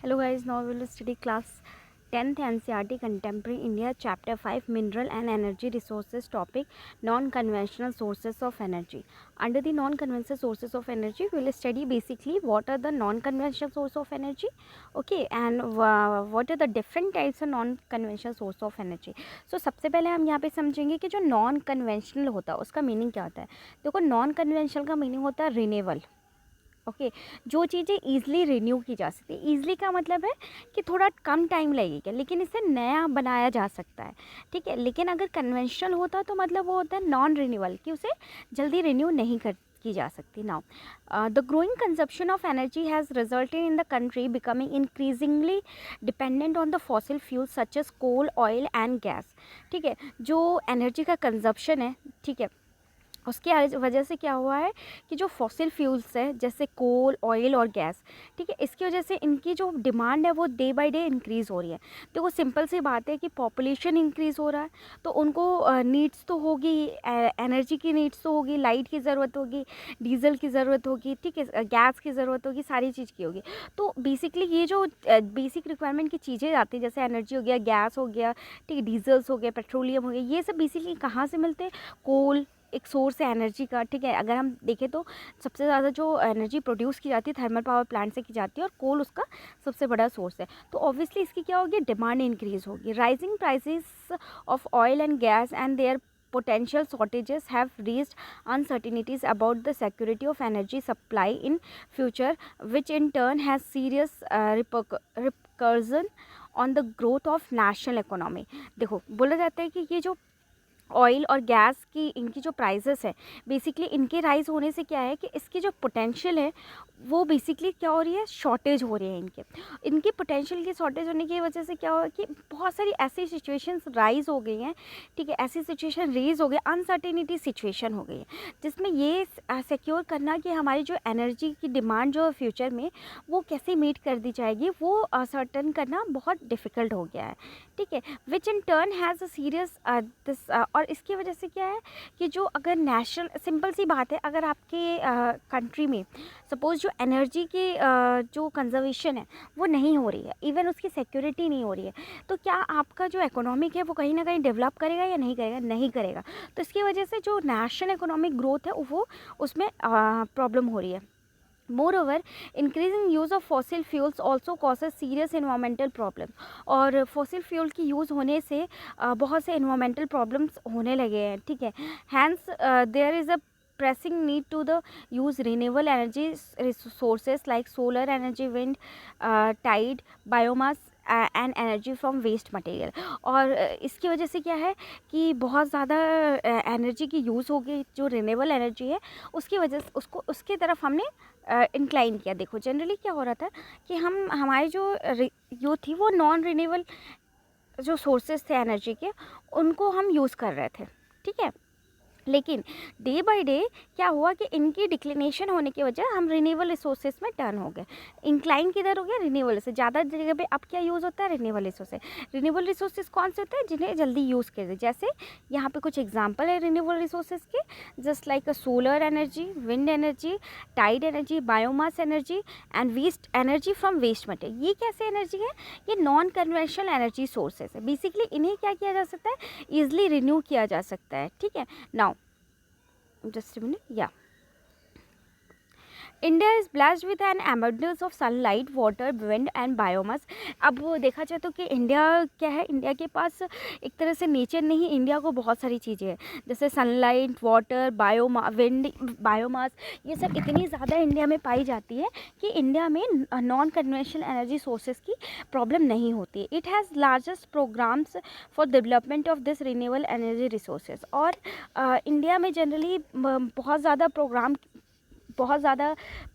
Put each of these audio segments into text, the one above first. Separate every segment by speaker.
Speaker 1: Hello guys, now we will study class 10th NCERT Contemporary India Chapter 5 Mineral and Energy Resources topic Non-Conventional Sources of Energy. Under the non-conventional sources of energy, we will study basically what are the non-conventional source of energy, okay, and what are the different types of non-conventional source of energy. So सबसे पहले हम यहाँ पे समझेंगे कि जो non-conventional होता है उसका मीनिंग क्या होता है. देखो non-conventional का मीनिंग होता है रिन्यूएबल. ओके जो चीज़ें ईज़िली रिन्यू की जा सकती है. ईज़िली का मतलब है कि थोड़ा कम टाइम लगेगा लेकिन इसे नया बनाया जा सकता है. ठीक है, लेकिन अगर कन्वेंशनल होता तो मतलब वो होता है नॉन रिन्यूएबल, कि उसे जल्दी रिन्यू नहीं की जा सकती. Now the growing consumption of energy has resulted in the country becoming increasingly dependent on the fossil fuels such as coal, oil and gas. ठीक है, जो एनर्जी का कंजप्शन है, ठीक है, उसकी वजह से क्या हुआ है कि जो फॉसिल फ्यूल्स है जैसे कोल, ऑयल और गैस, ठीक है, इसकी वजह से इनकी जो डिमांड है वो डे बाय डे इंक्रीज़ हो रही है. देखो सिंपल सी बात है कि पॉपुलेशन इंक्रीज़ हो रहा है तो उनको नीड्स तो होगी, एनर्जी की नीड्स तो होगी, लाइट की ज़रूरत होगी, डीजल की ज़रूरत होगी, ठीक है, गैस की ज़रूरत होगी, सारी चीज़ की होगी. तो बेसिकली ये जो बेसिक रिक्वायरमेंट की चीज़ें आती हैं जैसे एनर्जी हो गया, गैस हो गया, ठीक है, डीजल्स हो गया, पेट्रोलियम हो गया, ये सब बेसिकली कहाँ से मिलते हैं? कोल एक सोर्स है एनर्जी का. ठीक है, अगर हम देखें तो सबसे ज़्यादा जो एनर्जी प्रोड्यूस की जाती है थर्मल पावर प्लांट से की जाती है और कोल उसका सबसे बड़ा सोर्स है. तो ऑब्वियसली इसकी क्या होगी? डिमांड इंक्रीज होगी. Rising prices of oil and gas and their potential shortages have raised uncertainties about the security of energy supply in future, which in turn has serious repercussion on the growth of national economy. देखो बोला जाता है कि ये जो oil और gas की इनकी जो प्राइसेस है बेसिकली इनके राइज़ होने से क्या है कि इसकी जो पोटेंशियल है वो बेसिकली क्या हो रही है? शॉर्टेज हो रही है. इनकी पोटेंशियल की शॉर्टेज होने की वजह से क्या हुआ कि बहुत सारी ऐसी सिचुएशंस राइज हो गई हैं. ठीक है, ऐसी सिचुएशन रेज हो गई, अनसर्टेनिटी सिचुएशन हो गई है जिसमें ये सिक्योर करना कि हमारी जो एनर्जी की डिमांड जो फ्यूचर में वो कैसे मीट कर दी जाएगी वो सर्टन करना बहुत डिफ़िकल्ट हो गया है. ठीक है, which in turn has a serious this. और इसकी वजह से क्या है कि जो अगर नेशनल, सिंपल सी बात है, अगर आपके कंट्री में सपोज़ जो एनर्जी की जो कंजर्वेशन है वो नहीं हो रही है, इवन उसकी सिक्योरिटी नहीं हो रही है, तो क्या आपका जो इकोनॉमिक है वो कहीं ना कहीं डेवलप करेगा या नहीं करेगा? नहीं करेगा. तो इसकी वजह से जो नेशनल इकोनॉमिक ग्रोथ है वो उसमें प्रॉब्लम हो रही है. Moreover, increasing use of fossil fuels also causes serious environmental problems. और fossil fuel की यूज़ होने से बहुत से environmental problems होने लगे हैं. ठीक है, hence there is a pressing need to the use renewable energy sources like solar energy, wind, tide, biomass and energy from waste material. और इसकी वजह से क्या है कि बहुत ज़्यादा एनर्जी की यूज़ होगी, जो रिन्यूएबल एनर्जी है उसकी वजह से उसको उसकी तरफ हमने इंक्लाइन किया. देखो जनरली क्या हो रहा था कि हमारे जो यूथ थी वो नॉन रिन्यूएबल जो सोर्सेज थे एनर्जी के उनको हम यूज़ कर रहे थे. ठीक है, लेकिन डे बाय डे क्या हुआ कि इनकी डिक्लिनेशन होने की वजह हम रिन्यूएबल रिसोर्सेज में टर्न हो गए. इंक्लाइन किधर हो गया? रिन्यूएबल से. ज़्यादा जगह पे अब क्या यूज़ होता है? Renewable resources. रिन्यूएबल रिसोर्सेज कौन से होते हैं? जिन्हें जल्दी यूज़ कर दे. जैसे यहाँ पे कुछ एग्जांपल है रिन्यूएबल रिसोर्सेज के, just like solar energy, wind energy, tide energy, biomass energy and waste energy from waste material. ये कैसे एनर्जी है? ये नॉन कन्वेंशनल एनर्जी सोर्सेज है. बेसिकली इन्हें क्या किया जा सकता है? ईजिली रिन्यू किया जा सकता है. ठीक है, now just a minute, yeah. India is blessed with an abundance of sunlight, water, wind and biomass. अब वो देखा जाए तो कि इंडिया क्या है, इंडिया के पास एक तरह से नेचर नहीं, इंडिया को बहुत सारी चीज़ें हैं जैसे सनलाइट, वाटर, विंड, बायोमास, ये सब इतनी ज़्यादा इंडिया में पाई जाती है कि इंडिया में नॉन कन्वेंशनल एनर्जी सोर्सेज की प्रॉब्लम नहीं होती. It has largest programmes for development of this renewable energy resources. और इंडिया में जनरली बहुत ज़्यादा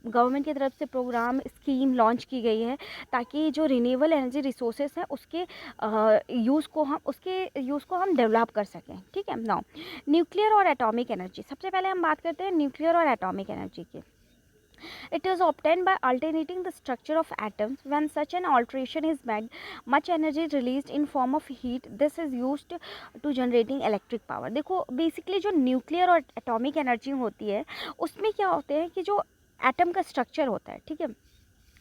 Speaker 1: गवर्नमेंट की तरफ से प्रोग्राम स्कीम लॉन्च की गई है ताकि जो रिन्यूएबल एनर्जी रिसोर्सेज हैं उसके यूज़ को हम डेवलप कर सकें. ठीक है, नाउ न्यूक्लियर और एटॉमिक एनर्जी. सबसे पहले हम बात करते हैं न्यूक्लियर और एटॉमिक एनर्जी की. It is obtained by alternating the structure of atoms. When such an alteration is made, much energy is released in form of heat. This is used to generating electric power. देखो basically जो nuclear और atomic energy होती है उसमें क्या होते हैं कि जो एटम का स्ट्रक्चर होता है, ठीक है,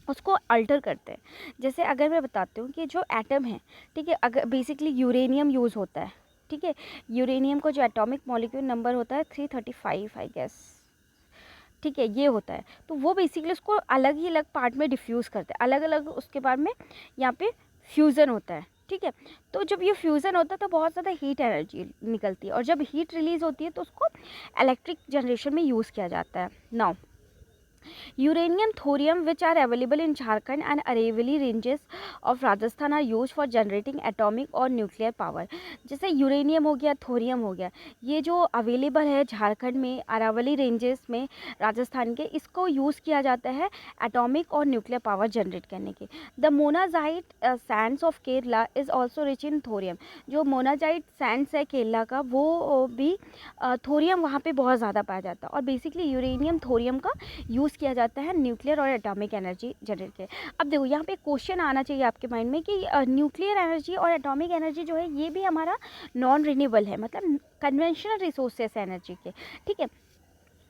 Speaker 1: उसको अल्टर करते हैं। जैसे अगर मैं बताती हूँ कि जो एटम है, ठीक है, अगर बेसिकली यूरेनियम यूज़ होता है, ठीक है, यूरेनियम को जो एटॉमिक मॉलिक्यूल नंबर होता है 335 आई गेस, ठीक है, ये होता है। तो वो बेसिकली उसको अलग ही अलग पार्ट में डिफ्यूज़ करते हैं, अलग अलग उसके बाद में यहाँ पे फ्यूज़न होता है, ठीक है। तो जब ये फ्यूज़न होता है तो बहुत ज़्यादा हीट एनर्जी निकलती है, और जब हीट रिलीज़ होती है तो उसको इलेक्ट्रिक जनरेशन में यूज़ किया जाता है। Now uranium thorium which are available in Jharkhand and Aravalli ranges of Rajasthan are used for generating atomic और nuclear power। जैसे यूरेनियम हो गया, थोरियम हो गया, ये जो अवेलेबल है झारखंड में, अरावली रेंजेस में, राजस्थान के, इसको यूज़ किया जाता है एटॉमिक और न्यूक्लियर पावर जनरेट करने के। The monazite Sands of Kerala is also rich in thorium. जो मोनाजाइट सैंड्स है केरला का, वो भी थोरियम वहाँ पे बहुत ज़्यादा पाया जाता है। और बेसिकली यूरेनियम थोरियम का यूज़ किया जाता है न्यूक्लियर और एटॉमिक एनर्जी जनरेट के। अब देखो यहाँ पे क्वेश्चन आना चाहिए आपके माइंड में कि न्यूक्लियर एनर्जी और एटॉमिक एनर्जी जो है ये भी हमारा नॉन रिन्यूएबल है, मतलब कन्वेंशनल रिसोर्सेस एनर्जी के, ठीक है।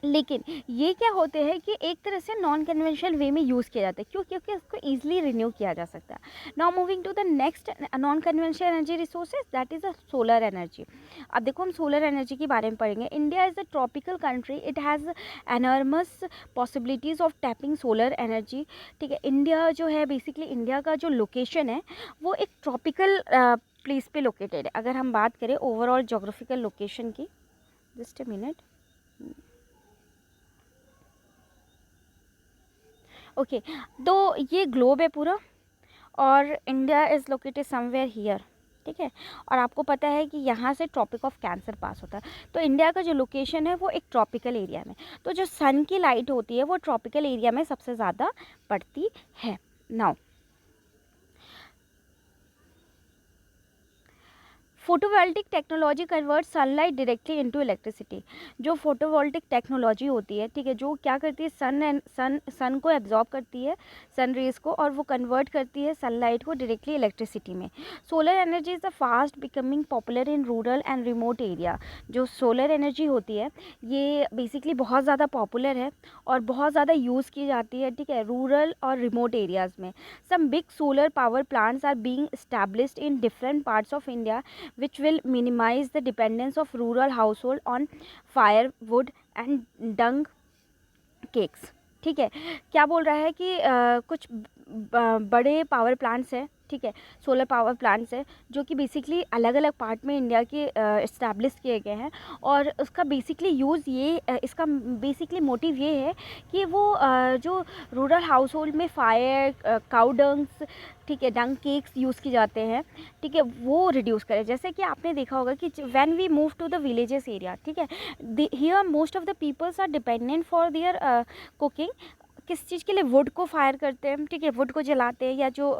Speaker 1: लेकिन ये क्या होते हैं कि एक तरह से नॉन कन्वेंशनल वे में यूज़ किया जाता है, क्यों? क्योंकि उसको ईजिली रिन्यू किया जा सकता है। Now moving to the next non conventional energy resources, that is a solar energy. अब देखो हम सोलर एनर्जी के बारे में पढ़ेंगे। India is a tropical country, it has enormous possibilities of tapping solar energy, ठीक है। इंडिया जो है, बेसिकली इंडिया का जो लोकेशन है वो एक ट्रॉपिकल प्लेस पे लोकेटेड है। अगर हम बात करें ओवरऑल जोग्राफिकल लोकेशन की, जस्ट अ मिनट, ओके, तो ये ग्लोब है पूरा, और India is located somewhere here, ठीक है। और आपको पता है कि यहाँ से ट्रॉपिक ऑफ कैंसर पास होता है, तो इंडिया का जो लोकेशन है वो एक ट्रॉपिकल एरिया में, तो जो सन की लाइट होती है वो ट्रॉपिकल एरिया में सबसे ज़्यादा पड़ती है। Now photovoltaic technology convert sunlight directly into electricity. जो फोटोवोल्टिक टेक्नोलॉजी होती है, ठीक है, जो क्या करती है, सन को एब्जॉर्ब करती है, सन रेज को, और वो कन्वर्ट करती है सनलाइट को डायरेक्टली इलेक्ट्रिसिटी में। Solar energy is the fast becoming popular in rural and remote area. जो सोलर एनर्जी होती है ये बेसिकली बहुत ज़्यादा पॉपुलर है और बहुत ज़्यादा यूज़ की जाती है, ठीक है, रूरल और रिमोट एरियाज़ में। Some big solar power plants are being established in different parts of India which will minimize the dependence of rural household on firewood and dung cakes, ठीक है। क्या बोल रहा है कि कुछ बड़े पावर प्लांट्स हैं, ठीक है, सोलर पावर प्लांट्स है, जो कि बेसिकली अलग अलग पार्ट में इंडिया के इस्टेब्लिश किए गए हैं। और उसका बेसिकली यूज़ ये इसका बेसिकली मोटिव ये है कि वो जो रूरल हाउस होल्ड में फायर, काउ डंग्स, ठीक है, डंग केक्स यूज़ किए जाते हैं, ठीक है, वो रिड्यूस करें। जैसे कि आपने देखा होगा कि when we move to the villages area, ठीक है, here most of the peoples are dependent for their cooking. किस चीज़ के लिए? वुड को फायर करते हैं, ठीक है, वुड को जलाते हैं, या जो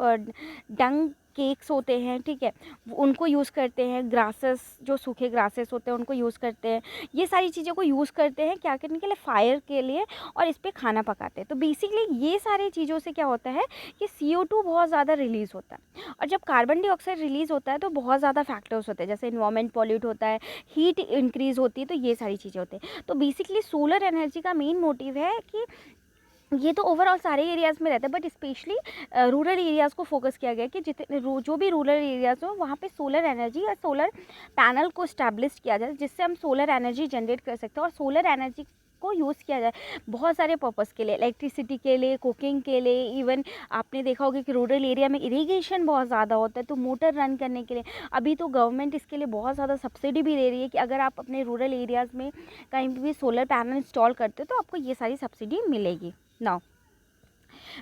Speaker 1: डंग केक्स होते हैं, ठीक है, उनको यूज़ करते हैं, ग्रासेस, जो सूखे ग्रासेस होते हैं उनको यूज़ करते हैं। ये सारी चीज़ों को यूज़ करते हैं क्या करने के लिए? फायर के लिए, और इस पर खाना पकाते हैं। तो बेसिकली ये सारी चीज़ों से क्या होता है कि CO2 बहुत ज़्यादा रिलीज़ होता है, और जब कार्बन डाइऑक्साइड रिलीज़ होता है तो बहुत ज़्यादा फैक्टर्स होते हैं, जैसे इन्वायरमेंट पॉल्यूट होता है, हीट इंक्रीज़ होती है, तो ये सारी चीज़ें होती हैं। तो बेसिकली सोलर एनर्जी का मेन मोटिव है कि ये तो ओवरऑल सारे एरियाज़ में रहता है, बट स्पेशली रूरल एरियाज़ को फोकस किया गया कि जितने जो भी रूरल एरियाज़ हो वहाँ पे सोलर एनर्जी या सोलर पैनल को स्टैब्लिश किया जाए, जिससे हम सोलर एनर्जी जनरेट कर सकते हैं। और सोलर एनर्जी को यूज़ किया जाए बहुत सारे पर्पज़ के लिए, इलेक्ट्रिसिटी के लिए, कुकिंग के लिए, इवन आपने देखा होगा कि रूरल एरिया में इरीगेशन बहुत ज़्यादा होता है, तो मोटर रन करने के लिए अभी तो गवर्नमेंट इसके लिए बहुत ज़्यादा सब्सिडी भी दे रही है कि अगर आप अपने रूरल एरियाज़ में कहीं भी सोलर पैनल इंस्टॉल करते हो तो आपको ये सारी सब्सिडी मिलेगी। Now,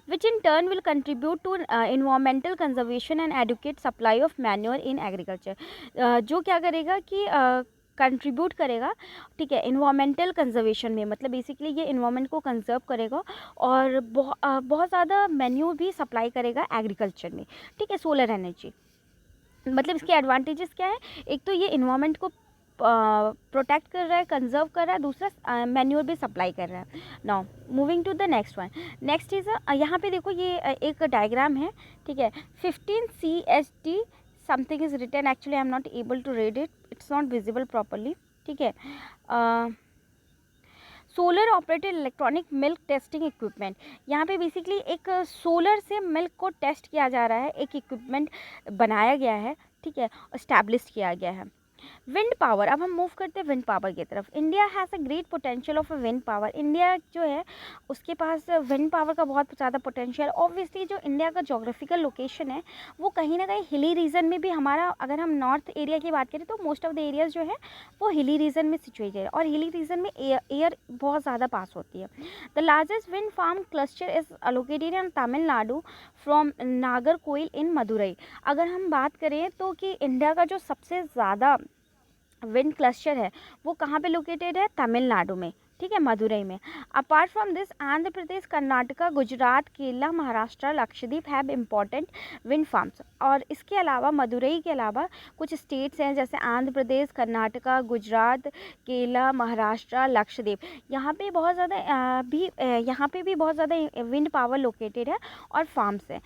Speaker 1: which in turn will contribute to environmental conservation and adequate supply of manure in agriculture। जो क्या करेगा कि कंट्रीब्यूट करेगा, ठीक है, इन्वामेंटल कंजर्वेशन में, मतलब बेसिकली ये इन्वामेंट को कंजर्व करेगा और बहुत ज़्यादा मैन्यूर भी सप्लाई करेगा एग्रीकल्चर में, ठीक है, सोलर एनर्जी। मतलब इसके एडवांटेजेस क्या है? एक तो ये इन्वामेंट को प्रोटेक्ट कर रहा है, कंजर्व कर रहा है, दूसरा मैन्योर भी सप्लाई कर रहा है। Now moving to the next one. Next is यहाँ पे देखो ये एक डायग्राम है, ठीक है, 15 CST something is written, actually I am not able to read it, it's not visible properly, ठीक है। Solar operated electronic milk testing equipment, यहाँ पे बेसिकली एक सोलर से मिल्क को टेस्ट किया जा रहा है, एक इक्विपमेंट बनाया गया है, ठीक है, इस्टेब्लिश किया गया है। विंड पावर, अब हम मूव करते हैं विंड पावर की तरफ। India has a great potential of wind power, India जो है उसके पास विंड पावर का बहुत ज़्यादा पोटेंशियल। ऑब्वियसली जो इंडिया का जोग्राफिकल लोकेशन है वो कहीं ना कहीं हिली रीजन में भी, हमारा अगर हम नॉर्थ एरिया की बात करें तो मोस्ट ऑफ द एरियाज जो है वो हिली रीजन में सिचुएटेड है, और हिली रीजन में एयर बहुत ज़्यादा पास होती है। The largest wind farm cluster is located in Tamil Nadu from Nagercoil in Madurai. अगर हम बात करें तो कि इंडिया का जो सबसे ज़्यादा विंड क्लस्टर है वो कहाँ पे लोकेटेड है, तमिलनाडु में, ठीक है, मदुरई में। Apart from this Andhra Pradesh, Karnataka, Gujarat, Kerala, Maharashtra, Lakshadweep have important wind farms. और इसके अलावा मदुरई के अलावा कुछ स्टेट्स हैं जैसे आंध्र प्रदेश, कर्नाटका, गुजरात, केरला, महाराष्ट्र, लक्षद्वीप, यहाँ पे बहुत ज़्यादा यहाँ पे भी बहुत ज़्यादा विंड पावर लोकेटेड है और फार्म्स हैं।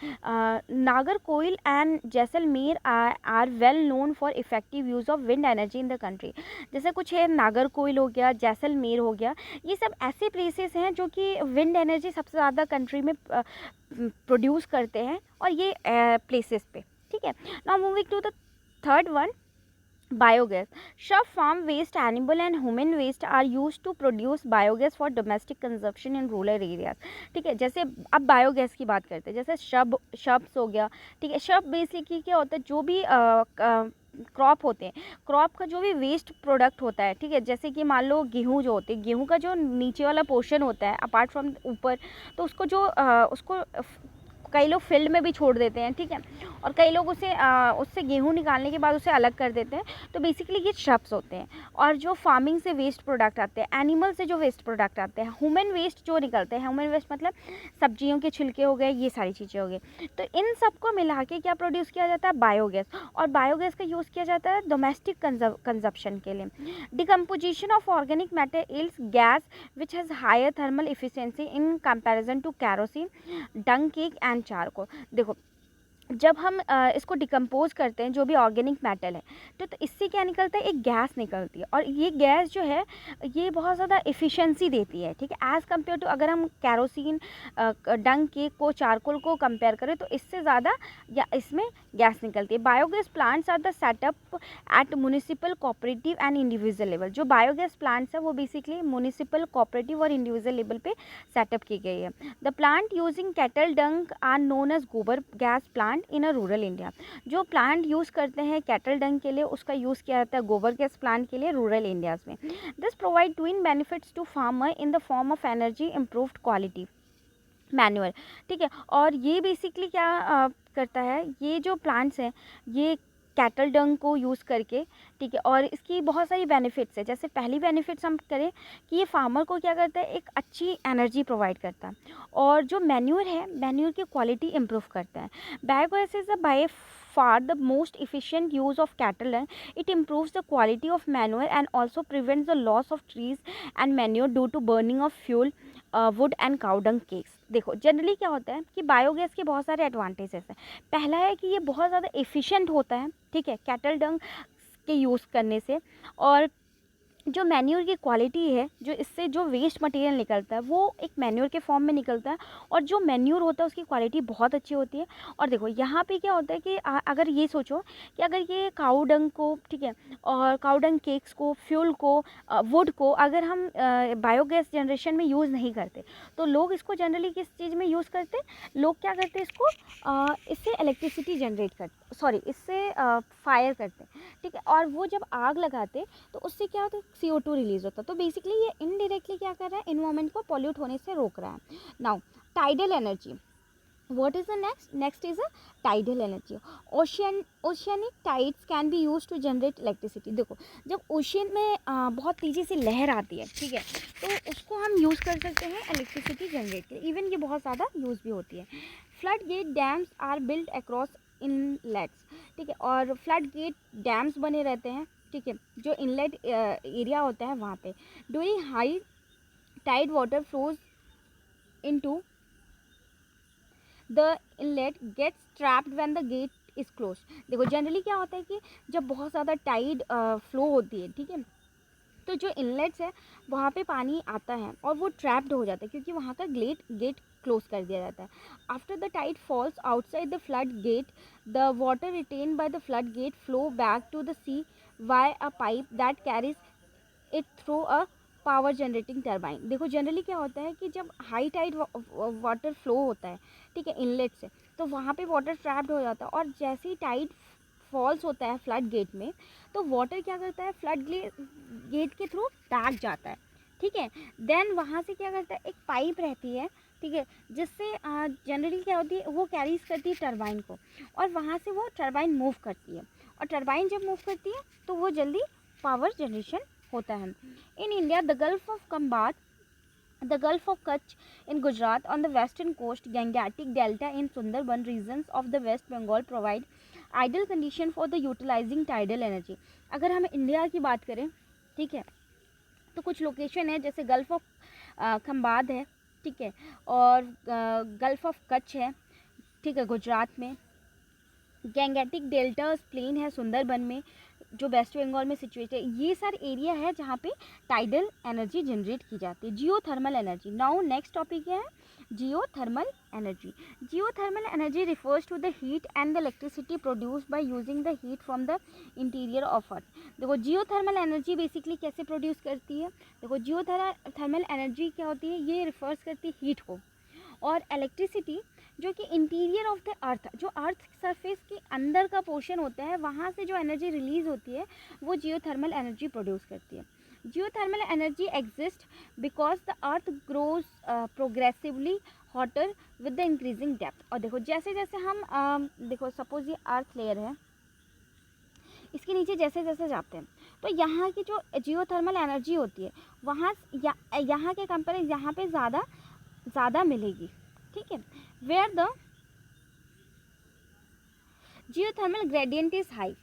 Speaker 1: Nagercoil and Jaisalmer are well known for effective use of wind energy in the country. जैसे कुछ है, नागरकोइल हो गया, जैसलमेर हो गया, ये सब ऐसे प्लेसेस हैं जो कि विंड एनर्जी सबसे ज़्यादा कंट्री में प्रोड्यूस करते हैं, और ये प्लेसेस पे, ठीक है। Now moving to the third one, biogas. Shrub farm waste, animal and human waste are used to produce biogas for domestic consumption in rural areas। ठीक है, जैसे अब बायोगैस की बात करते हैं, जैसे श्रब्स हो गया, ठीक है। श्रब बेसिकली क्या होता है, जो भी क्रॉप होते हैं, क्रॉप का जो भी वेस्ट प्रोडक्ट होता है, ठीक है, जैसे कि मान लो गेहूँ जो होते हैं, गेहूँ का जो नीचे वाला पोर्शन होता है अपार्ट फ्रॉम ऊपर, तो उसको जो उसको कई लोग फील्ड में भी छोड़ देते हैं, ठीक है, और कई लोग उसे उससे गेहूँ निकालने के बाद उसे अलग कर देते हैं। तो बेसिकली ये श्रब्स होते हैं। और जो फार्मिंग से वेस्ट प्रोडक्ट आते हैं, एनिमल से जो वेस्ट प्रोडक्ट आते हैं, ह्यूमन वेस्ट जो निकलते हैं, ह्यूमन वेस्ट मतलब सब्जियों के छिलके हो गए, ये सारी चीज़ें हो गई, तो इन सबको मिला के क्या प्रोड्यूस किया जाता है, बायोगैस। और बायोगैस का यूज़ किया जाता है डोमेस्टिक कंजप्शन के लिए। Decomposition of organic matter yields gas which has higher thermal efficiency in comparison to kerosene, dung cake and charcoal. देखो, जब हम इसको डिकम्पोज करते हैं, जो भी ऑर्गेनिक मैटर है, तो इससे क्या निकलता है, एक गैस निकलती है, और ये गैस जो है ये बहुत ज़्यादा एफिशिएंसी देती है, ठीक है, एज़ कम्पेयर टू अगर हम कैरोसिन, डंग केक को, चारकोल को कंपेयर करें तो इससे ज़्यादा या इसमें गैस निकलती है। Biogas plants are the setup at municipal, cooperative and individual level. जो बायोगैस प्लांट्स है वो बेसिकली म्यूनिसिपल, कोऑपरेटिव और इंडिविजुअल लेवल पे सेटअप की गई है। The plant using cattle dung are known as gobar gas plant in a rural India. जो plant use करते हैं कैटल डंग के लिए, उसका यूज़ किया जाता है गोबर गैस प्लांट के लिए रूरल इंडियाज़ में। This provide twin benefits to farmer in the form of energy, improved quality, manual, ठीक है। और ये बेसिकली क्या करता है, ये जो प्लांट्स हैं ये कैटल डंग को यूज़ करके, ठीक है, और इसकी बहुत सारी बेनिफिट्स है। जैसे पहली बेनिफिट्स हम करें कि ये फार्मर को क्या करता है, एक अच्छी एनर्जी प्रोवाइड करता है, और जो मैन्योर है, मैन्योर की क्वालिटी इम्प्रूव करता है। Biogas is by far the most efficient use of cattle dung. It improves the quality of manure and also prevents the loss of trees and manure due to burning of fuel, would and cow dung cakes. देखो generally क्या होता है कि biogas के बहुत सारे advantages हैं। पहला है कि ये बहुत ज़्यादा एफिशिएंट होता है, ठीक है, कैटल डंग के यूज़ करने से। और जो मैन्योर की क्वालिटी है, जो इससे जो वेस्ट मटेरियल निकलता है वो एक मैन्योर के फॉर्म में निकलता है, और जो मैन्योर होता है उसकी क्वालिटी बहुत अच्छी होती है। और देखो यहाँ पे क्या होता है कि अगर ये सोचो कि अगर ये काऊ डंग को, ठीक है, और काऊ डंग केक्स को, फ्यूल को, वुड को अगर हम बायोगैस जनरेशन में यूज़ नहीं करते, तो लोग इसको जनरली किस चीज़ में यूज़ करते हैं, लोग क्या करते हैं इसको इससे इलेक्ट्रिसिटी जनरेट करते, सॉरी इससे फायर करते हैं, ठीक है। और वो जब आग लगाते तो उससे क्या होता है, CO2 रिलीज होता है। तो बेसिकली ये इनडायरेक्टली क्या कर रहा है, इन्वायरमेंट को पॉल्यूट होने से रोक रहा है। Now tidal energy, what is the next is a tidal energy. Oceanic tides can be used to generate electricity. देखो जब ओशियन में बहुत तेज़ी से लहर आती है, ठीक है, तो उसको हम यूज़ कर सकते हैं इलेक्ट्रिसिटी जनरेट के लिए। इवन ये बहुत ज़्यादा यूज़ भी होती है। Flood gate dams are built across inlets, ठीक है, और फ्लड गेट डैम्स बने रहते हैं, ठीक है, जो इनलेट एरिया होता है वहाँ पे। During high tide water flows into the inlet gates trapped when the gate is close. देखो जनरली क्या होता है कि जब बहुत ज़्यादा टाइड फ्लो होती है, ठीक है, तो जो इनलेट्स है वहाँ पे पानी आता है और वो ट्रैप्ड हो जाता है क्योंकि वहाँ का गेट क्लोज कर दिया जाता है. After the tide falls outside the flood gate, the water retained by the flood gate flow back to the sea via a pipe that carries it through a power generating turbine. देखो generally क्या होता है कि जब high tide water flow होता है, ठीक है, इनलेट से, तो वहाँ पे वाटर ट्रैप्ड हो जाता है और जैसे ही टाइड फॉल्स होता है फ्लड गेट में, तो वाटर क्या करता है, फ्लड गेट के थ्रू बैक जाता है. ठीक है, देन वहाँ से क्या करता है, एक पाइप रहती है, ठीक है, जिससे जनरली क्या होती है, वो कैरीज करती है टरबाइन को और वहाँ से वो टरबाइन मूव करती है और टरबाइन जब मूव करती है तो वो जल्दी पावर जनरेशन होता है. In India the Gulf of Khambhat, the Gulf of Kutch in Gujarat on the western coast, Gangetic Delta in Sundarban regions of the West Bengal provide ideal condition for the utilizing tidal energy. अगर हम India की बात करें, ठीक है, तो कुछ location है जैसे गल्फ ऑफ खंबात है, ठीक है, और गल्फ ऑफ कच्छ है, ठीक है, गुजरात में. गैंगेटिक डेल्टा प्लेन है सुंदरबन में जो वेस्ट बंगाल में सिचुएटेड है. ये सारे एरिया है जहाँ पे टाइडल एनर्जी जनरेट की जाती है. Geothermal energy. Now next topic क्या है, geothermal energy. Geothermal energy refers to the heat and the electricity produced by using the heat from the interior of earth. देखो जियोथर्मल एनर्जी बेसिकली कैसे produce करती है. देखो जियोथर्मल एनर्जी क्या होती है, ये रिफर्स करती है हीट को, और इलेक्ट्रिसिटी जो कि इंटीरियर ऑफ द अर्थ, जो अर्थ सरफेस के अंदर का पोर्शन होता है, वहाँ से जो एनर्जी रिलीज होती है वो जियोथर्मल एनर्जी प्रोड्यूस करती है. Geothermal energy exist because the earth grows progressively hotter with the increasing depth. और देखो जैसे जैसे हम देखो सपोज ये अर्थ लेयर है, इसके नीचे जैसे जैसे जाते हैं तो यहाँ की जो जियोथर्मल एनर्जी होती है वहाँ यहाँ के कंपेयर यहाँ पे ज़्यादा मिलेगी. ठीक है, where the geothermal gradient is high,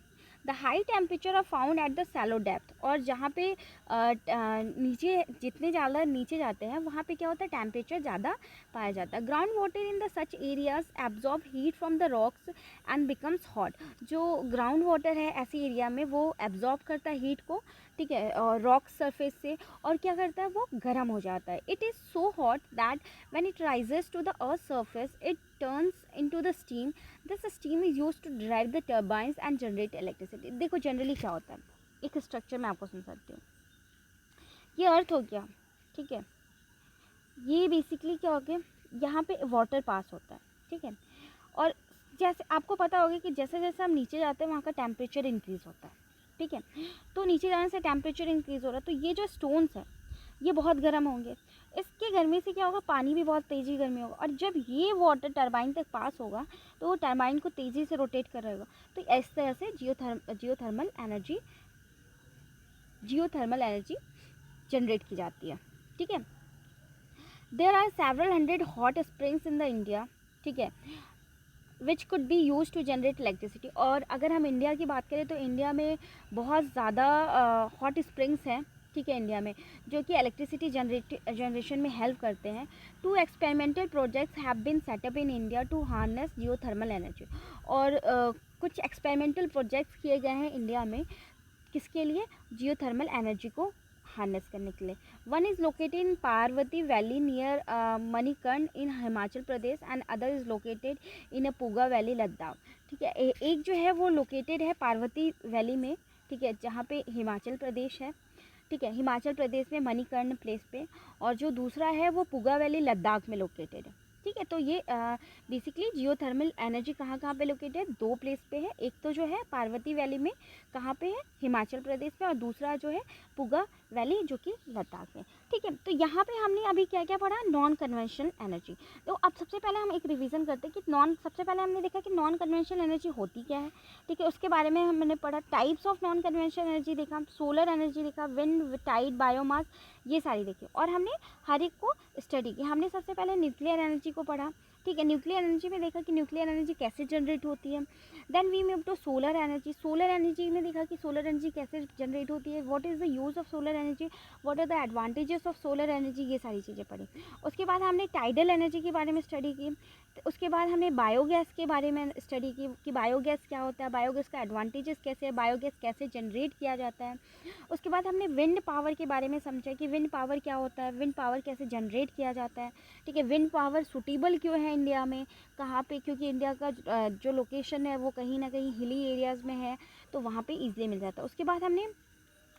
Speaker 1: the high temperature are found at the shallow depth. और जहाँ पे नीचे जितने ज़्यादा नीचे जाते हैं वहाँ पे क्या होता है, टेम्परेचर ज़्यादा पाया जाता है. Ground water in the such areas absorb heat from the rocks and becomes hot. जो ग्राउंड वाटर है ऐसे एरिया में वो एब्जॉर्ब करता है हीट को, ठीक है, और रॉक सरफेस से, और क्या करता है, वो गर्म हो जाता है. It is so hot that when it rises to the earth surface it turns into the steam. This steam is used to drive the turbines and generate electricity. देखो जनरली क्या होता है, एक स्ट्रक्चर मैं आपको समझाती हूँ. ये अर्थ हो गया, ठीक है, ये बेसिकली क्या हो गया, यहाँ पे वाटर पास होता है, ठीक है, और जैसे आपको पता होगा कि जैसे जैसे हम नीचे जाते हैं वहाँ का टेम्परेचर इंक्रीज़ होता है. ठीक है, तो नीचे जाने से टेम्परेचर इंक्रीज़ हो रहा है, तो ये जो स्टोन्स है ये बहुत गर्म होंगे. इसके गर्मी से क्या होगा, पानी भी बहुत तेज़ी गर्मी होगा, और जब ये वाटर टरबाइन तक पास होगा तो वो टरबाइन को तेज़ी से रोटेट कर रहेगा. तो इस तरह से जियोथर्मल एनर्जी जनरेट की जाती है. ठीक है, there are several hundred hot springs in the India, ठीक है, which could be use to generate electricity. और अगर हम इंडिया की बात करें तो इंडिया में बहुत ज़्यादा हॉट स्प्रिंग्स हैं, ठीक है, इंडिया में, जो कि इलेक्ट्रिसिटी जनरेशन में हेल्प करते हैं. 2 experimental projects have been set up in India to harness geothermal energy. और कुछ एक्सपेरिमेंटल प्रोजेक्ट्स किए गए हैं इंडिया में, किसके लिए, जियोथर्मल एनर्जी को हार्नेस करने के लिए. One is located in Parvati valley near Manikaran in Himachal Pradesh and other is located in Puga valley Ladakh. ठीक है, एक जो है वो लोकेटेड है पार्वती वैली में, ठीक है, जहाँ पे हिमाचल प्रदेश है, ठीक है, हिमाचल प्रदेश में मणिकर्ण प्लेस पे, और जो दूसरा है वो पूगा वैली लद्दाख में लोकेटेड है. ठीक है, तो ये बेसिकली जियोथर्मल एनर्जी कहाँ कहाँ पे लोकेटेड है, 2 प्लेस पे है. एक तो जो है पार्वती वैली में, कहाँ पे है, हिमाचल प्रदेश में, और दूसरा जो है पूगा वैली जो कि लद्दाख में. ठीक है, तो यहाँ पे हमने अभी क्या क्या पढ़ा, नॉन कन्वेंशनल एनर्जी. तो अब सबसे पहले हम एक रिवीजन करते हैं कि सबसे पहले हमने देखा कि नॉन कन्वेंशनल एनर्जी होती क्या है. ठीक है, उसके बारे में हमने पढ़ा. Types of non conventional energy देखा, सोलर एनर्जी देखा, विंड, टाइड, बायोमास, ये सारी देखी, और हमने हर एक को स्टडी की. हमने सबसे पहले न्यूक्लियर एनर्जी को पढ़ा. ठीक है, न्यूक्लियर एनर्जी में देखा कि न्यूक्लियर एनर्जी कैसे जनरेट होती है. Then we move to solar energy. Solar energy में देखा कि सोलर एनर्जी कैसे जनरेट होती है, what is the use of solar energy, what are the advantages of solar energy, ये सारी चीज़ें पढ़ी. उसके बाद हमने टाइडल एनर्जी के बारे में स्टडी की. उसके बाद हमने बायोगैस के बारे में स्टडी की कि बायोगैस क्या होता है, बायोगैस का एडवांटेजेस कैसे है, बायोगैस कैसे जनरेट किया जाता है। उसके बाद हमने विंड पावर के बारे में समझा कि विंड पावर क्या होता है, विंड पावर कैसे जनरेट किया जाता है, ठीक है। विंड पावर सूटेबल क्यों है इंडिया में, कहाँ पे, क्योंकि इंडिया का जो लोकेशन है वो कहीं ना कहीं हिली एरियाज़ में है, तो वहाँ पे ईजिली मिल जाता है। उसके बाद हमने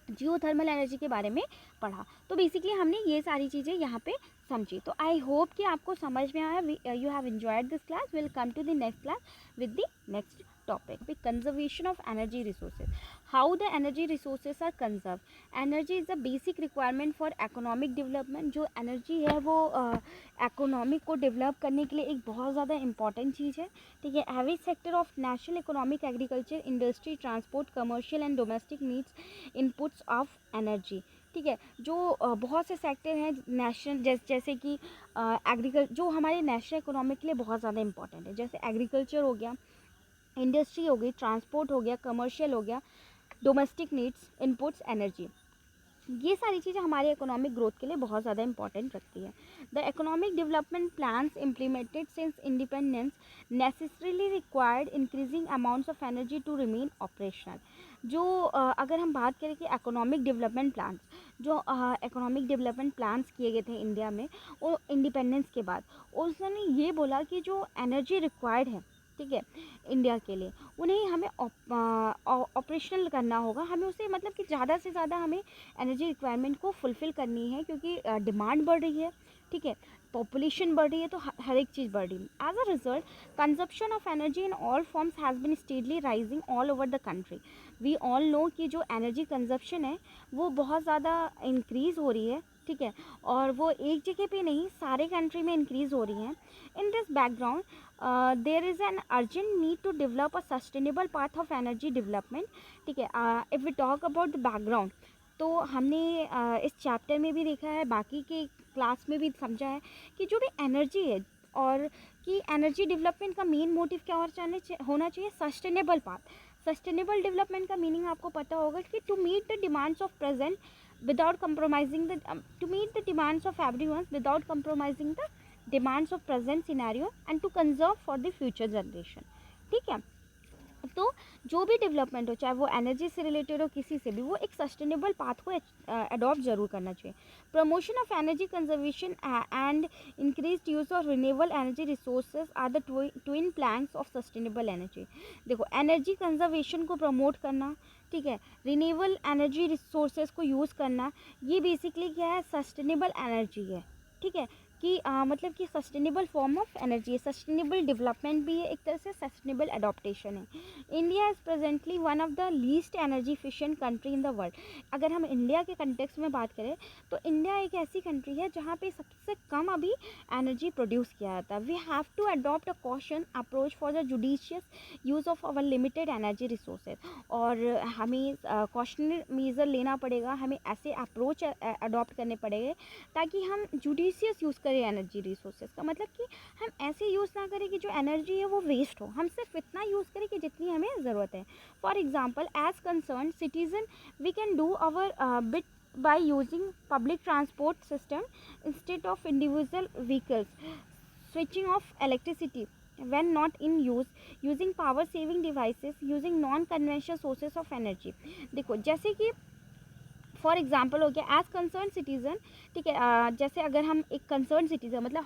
Speaker 1: जियोथर्मल एनर्जी के बारे में पढ़ा। तो बेसिकली हमने ये सारी चीज़ें यहाँ पे समझी। तो आई होप कि आपको समझ में आया, you have enjoyed this class. Will come to the next class with the next topic, conservation of energy resources, how the energy resources are conserve. Energy is the basic requirement for economic development. जो energy है वो economic को develop करने के लिए एक बहुत ज़्यादा इंपॉर्टेंट चीज़ है, ठीक है। Every sector of national economic, agriculture, industry, transport, commercial and domestic needs inputs of energy, ठीक है। जो बहुत से सेक्टर हैं नेशनल, जैसे कि जो हमारे नेशनल इकोनॉमी के लिए बहुत ज़्यादा इंपॉर्टेंट है, जैसे एग्रीकल्चर हो गया, इंडस्ट्री हो गई, ट्रांसपोर्ट हो गया, कमर्शियल हो गया, डोमेस्टिक नीड्स इनपुट्स एनर्जी। ये सारी चीज़ें हमारे इकोनॉमिक ग्रोथ के लिए बहुत ज़्यादा इंपॉर्टेंट रखती है। The economic development plans implemented since independence necessarily required increasing amounts of energy to remain operational. जो अगर हम बात करें कि इकोनॉमिक डेवलपमेंट प्लान्स, जो इकोनॉमिक डेवलपमेंट प्लान्स किए गए थे इंडिया में वो इंडिपेंडेंस के बाद, उसने ये बोला कि जो एनर्जी रिक्वायर्ड है, ठीक है, इंडिया के लिए, उन्हें हमें ऑपरेशनल करना होगा। हमें उसे मतलब कि ज़्यादा से ज़्यादा हमें एनर्जी रिक्वायरमेंट को फुलफ़िल करनी है, क्योंकि डिमांड बढ़ रही है, ठीक है, पॉपुलेशन बढ़ रही है, तो हर एक चीज़ बढ़ रही है। As a result consumption of energy in all forms has been steadily rising all over the country. We all know कि जो एनर्जी कंजप्शन है वो बहुत ज़्यादा इंक्रीज़ हो रही है, ठीक है, और वो एक जगह पे नहीं, सारे कंट्री में इंक्रीज़ हो रही हैं। In this background there is an urgent need to develop a sustainable path of energy development, ठीक है। If we talk about the background, तो हमने इस चैप्टर में भी देखा है, बाकी के क्लास में भी समझा है कि जो भी एनर्जी है और कि एनर्जी डेवलपमेंट का मेन मोटिव क्या होना चाहिए, सस्टेनेबल पाथ। सस्टेनेबल डेवलपमेंट का मीनिंग आपको पता होगा कि to meet the demands of present without compromising to meet the demands of everyone without compromising the demands of present scenario and to conserve for the future generation, ठीक है। तो जो भी डेवलपमेंट हो, चाहे वो एनर्जी से रिलेटेड हो, किसी से भी, वो एक सस्टेनेबल पाथ को अडॉप्ट ज़रूर करना चाहिए। Promotion of energy conservation and increase use of renewable energy resources are the twin planks of sustainable energy. देखो, एनर्जी कंजर्वेशन को प्रमोट करना, ठीक है, रिन्यूएबल एनर्जी रिसोर्सेज को यूज़ करना, ये बेसिकली क्या है, सस्टेनेबल एनर्जी है, ठीक है, कि मतलब कि सस्टेनेबल फॉर्म ऑफ एनर्जी है, सस्टेनेबल डेवलपमेंट भी है, एक तरह से सस्टेनेबल एडॉप्टेशन है। India is presently one of the least energy efficient country in the world. अगर हम इंडिया के कंटेक्स्ट में बात करें तो इंडिया एक ऐसी कंट्री है जहाँ पे सबसे कम अभी एनर्जी प्रोड्यूस किया जाता है। We have to adopt a caution approach for the judicious use of our limited energy resources, और हमें कॉशनरी मेजर लेना पड़ेगा, हमें ऐसे अप्रोच अडॉप्ट करने पड़ेंगे ताकि हम जुडिशियस यूज़ करें एनर्जी रिसोर्सेज का। मतलब कि हम ऐसे यूज़ ना करें कि जो एनर्जी है वो वेस्ट हो, हम सिर्फ इतना यूज़ करें कि जितनी हमें ज़रूरत है। For example, as concern citizen we can do our bit by using public transport system instead of individual vehicles, switching off electricity when not in use, using power saving devices, using non conventional sources of energy। देखो, जैसे कि for example हो गया as concern citizen, ठीक है, जैसे अगर हम एक कंसर्न सिटीज़न मतलब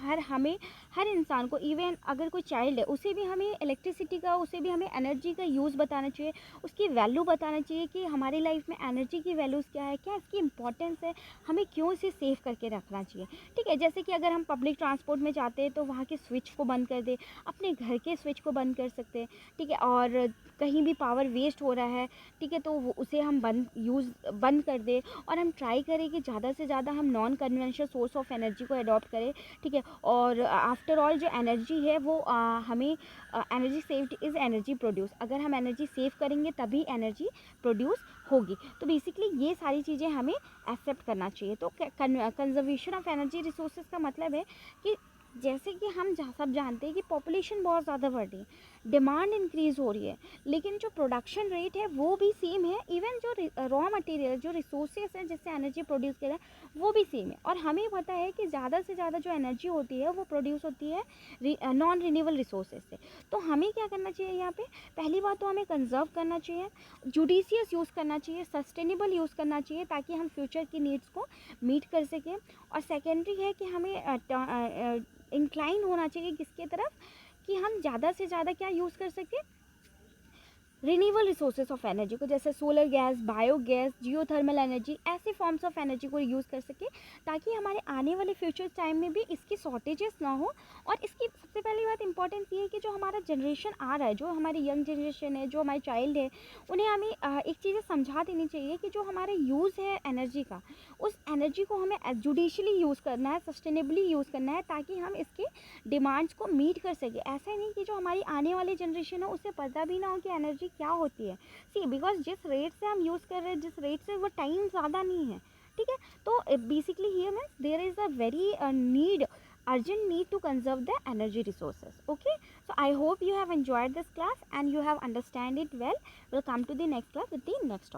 Speaker 1: हर इंसान को, इवन अगर कोई चाइल्ड है उसे भी हमें इलेक्ट्रिसिटी का, उसे भी हमें एनर्जी का यूज़ बताना चाहिए, उसकी वैल्यू बताना चाहिए कि हमारी लाइफ में एनर्जी की वैल्यूज़ क्या है, क्या इसकी इंपॉर्टेंस है, हमें क्यों इसे सेव करके रखना चाहिए, ठीक है। जैसे कि अगर हम पब्लिक ट्रांसपोर्ट में जाते हैं तो वहाँ के स्विच को बंद कर दे, अपने घर के स्विच को बंद कर सकते हैं, ठीक है, और कहीं भी पावर वेस्ट हो रहा है, ठीक है, तो उसे हम बंद कर दे, और हम ट्राई करें कि ज़्यादा से ज़्यादा हम non conventional source of energy को अडॉप्ट करें, ठीक है। और आफ्टर ऑल जो एनर्जी है वो हमें energy saved is energy produce, अगर हम एनर्जी सेव करेंगे तभी एनर्जी प्रोड्यूस होगी। तो बेसिकली ये सारी चीज़ें हमें एक्सेप्ट करना चाहिए। तो कंजर्वेशन ऑफ एनर्जी रिसोर्सेज का मतलब है कि जैसे कि हम सब जानते हैं कि पॉपुलेशन बहुत ज़्यादा बढ़ रही है, डिमांड इंक्रीज़ हो रही है, लेकिन जो प्रोडक्शन रेट है वो भी सेम है। इवन जो रॉ मटेरियल, जो रिसोर्सेज हैं जिससे एनर्जी प्रोड्यूस कर रहे हैं वो भी सेम है। और हमें पता है कि ज़्यादा से ज़्यादा जो एनर्जी होती है वो प्रोड्यूस होती है नॉन रिन्यूएबल रिसोर्सेज से। तो हमें क्या करना चाहिए यहाँ पे, पहली बात तो हमें कंजर्व करना चाहिए, जुडिशियस यूज़ करना चाहिए, सस्टेनेबल यूज़ करना चाहिए, ताकि हम फ्यूचर की नीड्स को मीट कर सकें। और सेकेंडरी है कि हमें इंक्लाइन होना चाहिए किसके तरफ, कि हम ज़्यादा से ज़्यादा क्या यूज़ कर सकें, रिन्यूएबल रिसोर्सेज ऑफ एनर्जी को, जैसे solar gas, biogas, geothermal energy, ऐसे फॉर्म्स ऑफ एनर्जी को यूज़ कर सके, ताकि हमारे आने वाले फ्यूचर टाइम में भी इसकी शॉर्टेजेस ना हो। और इसकी सबसे पहली बात इंपॉर्टेंट ये है कि जो हमारा जनरेशन आ रहा है, जो हमारी यंग जनरेशन है, जो हमारे चाइल्ड है, उन्हें हमें एक चीज़ें समझा देनी चाहिए कि जो हमारे यूज़ है एनर्जी का, उस एनर्जी को हमें जुडिशली यूज़ करना है, सस्टेनेबली यूज़ करना है, ताकि हम इसके डिमांड्स को मीट कर सके। ऐसा नहीं कि जो हमारी आने वाली जनरेशन है उसे पता भी ना हो कि एनर्जी क्या होती है। सी बिकॉज जिस रेट से हम यूज़ कर रहे हैं, जिस रेट से, वो टाइम ज़्यादा नहीं है, ठीक है। तो basically here means there is a very need, urgent need to conserve the energy resources. Okay, so I hope you have enjoyed this class and you have understand it well. We'll come to the next class with the next topic.